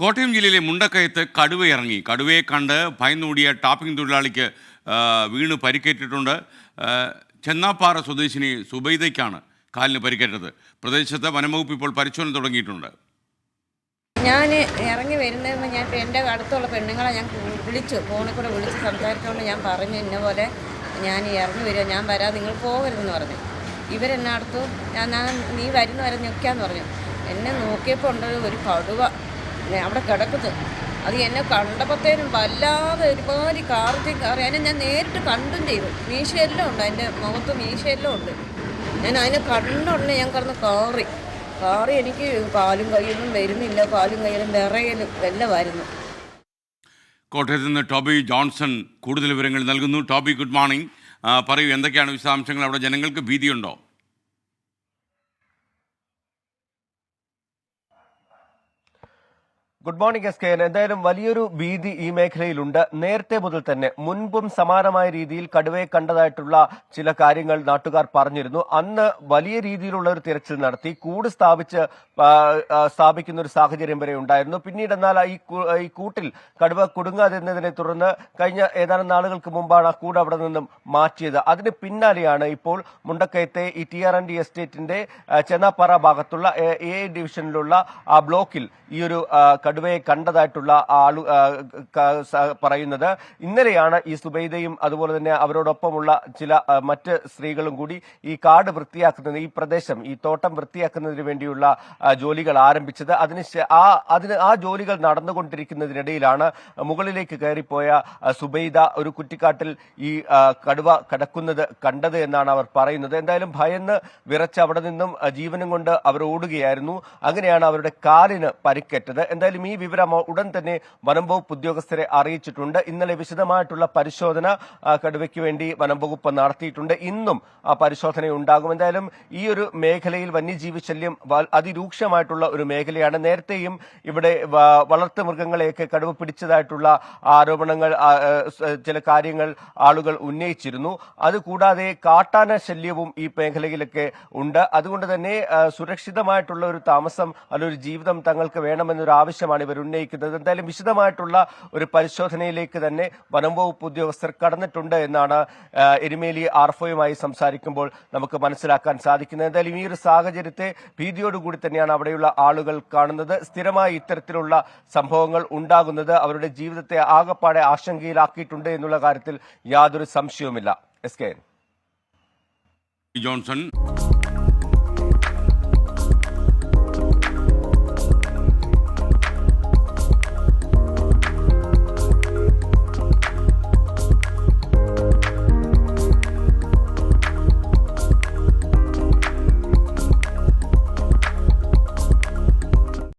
കോട്ടയം ജില്ലയിലെ മുണ്ടക്കയത്ത് കടുവയിറങ്ങി. കടുവയെ കണ്ട് ഭയന്നോടിയ ടാപ്പിംഗ് തൊഴിലാളിക്ക് വീണ് പരിക്കേറ്റിട്ടുണ്ട്. ചെന്നാപ്പാറ സ്വദേശിനി സുബൈദയ്ക്കാണ് കാലിന് പരിക്കേറ്റത്. പ്രദേശത്ത് വനംവകുപ്പ് ഇപ്പോൾ പരിശോധന തുടങ്ങിയിട്ടുണ്ട്. ഞാൻ ഇറങ്ങി വരുന്നതെന്ന് ഞാൻ എൻ്റെ അടുത്തുള്ള പെണ്ണുങ്ങളെ ഞാൻ വിളിച്ചു, ഫോണിൽ കൂടെ വിളിച്ച് സംസാരിച്ചുകൊണ്ട് ഞാൻ പറഞ്ഞു, ഇന്ന പോലെ ഞാൻ ഇറങ്ങി വരിക, ഞാൻ വരാം, നിങ്ങൾ പോകരുതെന്ന് പറഞ്ഞു. ഇവരെന്നെ അടുത്തു, നീ വരുന്ന വരെ നിൽക്കാമെന്ന് പറഞ്ഞു. എന്നെ നോക്കിയപ്പോൾ ഉണ്ട് ഒരു കടുവ അവിടെ കിടക്കുന്നത്. അത് എന്നെ കണ്ടപ്പോഴത്തേനും വല്ലാതെ ഒരുപാട് കാറി അതിനെ ഞാൻ നേരിട്ട് കണ്ടും ചെയ്തു. മീശയെല്ലാം ഉണ്ട്, അതിൻ്റെ മുഖത്ത് മീശയെല്ലാം ഉണ്ട്. ഞാൻ അതിനെ കണ്ടുടനെ ഞാൻ കിടന്ന് കാറി എനിക്ക് കാലും കൈയൊന്നും വരുന്നില്ല, കാലും കൈയിലും വിറയലും എല്ലാമായിരുന്നു. കോട്ടയത്ത് നിന്ന് ടോബി ജോൺസൺ കൂടുതൽ വിവരങ്ങൾ നൽകുന്നു. Toby, good morning. പറയൂ, എന്തൊക്കെയാണ് വിശദാംശങ്ങൾ? അവിടെ ജനങ്ങൾക്ക് ഭീതിയുണ്ടോ? Good morning S K. എന്തായാലും വലിയൊരു ഭീതി ഈ മേഖലയിലുണ്ട്. നേരത്തെ മുതൽ തന്നെ മുൻപും സമാനമായ രീതിയിൽ കടുവയെ കണ്ടതായിട്ടുള്ള ചില കാര്യങ്ങൾ നാട്ടുകാർ പറഞ്ഞിരുന്നു. അന്ന് വലിയ രീതിയിലുള്ള ഒരു തിരച്ചിൽ നടത്തി, കൂട് സ്ഥാപിക്കുന്ന ഒരു സാഹചര്യം വരെ ഉണ്ടായിരുന്നു. പിന്നീട് എന്നാൽ ഈ കൂട്ടിൽ കടുവ കുടുങ്ങാതിരുന്നതിനെ തുടർന്ന് കഴിഞ്ഞ ഏതാനും നാളുകൾക്ക് മുമ്പാണ് ആ കൂട് അവിടെ നിന്നും മാറ്റിയത്. അതിന് പിന്നാലെയാണ് ഇപ്പോൾ മുണ്ടക്കയത്തെ ഈ TR&D എസ്റ്റേറ്റിന്റെ ചെന്നാപ്പാറ ഭാഗത്തുള്ള A ഡിവിഷനിലുള്ള ആ ബ്ലോക്കിൽ ഈ ഒരു കടുവയെ കണ്ടതായിട്ടുള്ള പറയുന്നത്. ഇന്നലെയാണ് ഈ സുബൈദയും അതുപോലെ തന്നെ അവരോടൊപ്പമുള്ള ചില മറ്റ് സ്ത്രീകളും കൂടി ഈ കാട് വൃത്തിയാക്കുന്നത്, ഈ പ്രദേശം, ഈ തോട്ടം വൃത്തിയാക്കുന്നതിന് വേണ്ടിയുള്ള ജോലികൾ ആരംഭിച്ചത്. ആ ജോലികൾ നടന്നുകൊണ്ടിരിക്കുന്നതിനിടയിലാണ് മുകളിലേക്ക് കയറിപ്പോയ സുബൈദ ഒരു കുറ്റിക്കാട്ടിൽ ഈ കടുവ കിടക്കുന്നത് കണ്ടത് എന്നാണ് അവർ പറയുന്നത്. എന്തായാലും ഭയന്ന് വിറച്ച് അവിടെ നിന്നും ജീവനും കൊണ്ട് അവർ ഓടുകയായിരുന്നു. അങ്ങനെയാണ് അവരുടെ കാലിന് പരിക്കേറ്റത്. എന്തായാലും ഈ വിവരം ഉടൻ തന്നെ വനംവകുപ്പ് ഉദ്യോഗസ്ഥരെ അറിയിച്ചിട്ടുണ്ട്. ഇന്നലെ വിശദമായിട്ടുള്ള പരിശോധന കടുവയ്ക്ക് വേണ്ടി വനംവകുപ്പ് നടത്തിയിട്ടുണ്ട്. ഇന്നും ആ പരിശോധന ഉണ്ടാകും. എന്തായാലും ഈ ഒരു മേഖലയിൽ വന്യജീവി ശല്യം അതിരൂക്ഷമായിട്ടുള്ള ഒരു മേഖലയാണ്. നേരത്തെയും ഇവിടെ വളർത്തു മൃഗങ്ങളെയൊക്കെ കടുവ പിടിച്ചതായിട്ടുള്ള ആരോപണങ്ങൾ, ചില കാര്യങ്ങൾ ആളുകൾ ഉന്നയിച്ചിരുന്നു. അതുകൂടാതെ കാട്ടാന ശല്യവും ഈ മേഖലയിലൊക്കെ ഉണ്ട്. അതുകൊണ്ട് തന്നെ സുരക്ഷിതമായിട്ടുള്ള ഒരു താമസം അല്ലെങ്കിൽ ജീവിതം തങ്ങൾക്ക് വേണമെന്നൊരു ആവശ്യമാണ് ഇവർ ഉന്നയിക്കുന്നത്. എന്തായാലും വിശദമായിട്ടുള്ള ഒരു പരിശോധനയിലേക്ക് തന്നെ വനംവകുപ്പ് ഉദ്യോഗസ്ഥർ കടന്നിട്ടുണ്ട് എന്നാണ് എരുമേലി RFOയുമായി സംസാരിക്കുമ്പോൾ നമുക്ക് മനസ്സിലാക്കാൻ സാധിക്കുന്നത്. എന്തായാലും ഈ ഒരു സാഹചര്യത്തെ ഭീതിയോടുകൂടി തന്നെയാണ് അവിടെയുള്ള ആളുകൾ കാണുന്നത്. സ്ഥിരമായി ഇത്തരത്തിലുള്ള സംഭവങ്ങൾ ഉണ്ടാകുന്നത് അവരുടെ ജീവിതത്തെ ആകപ്പാടെ ആശങ്കയിലാക്കിയിട്ടുണ്ട് എന്നുള്ള കാര്യത്തിൽ യാതൊരു സംശയവുമില്ല. S K Johnson.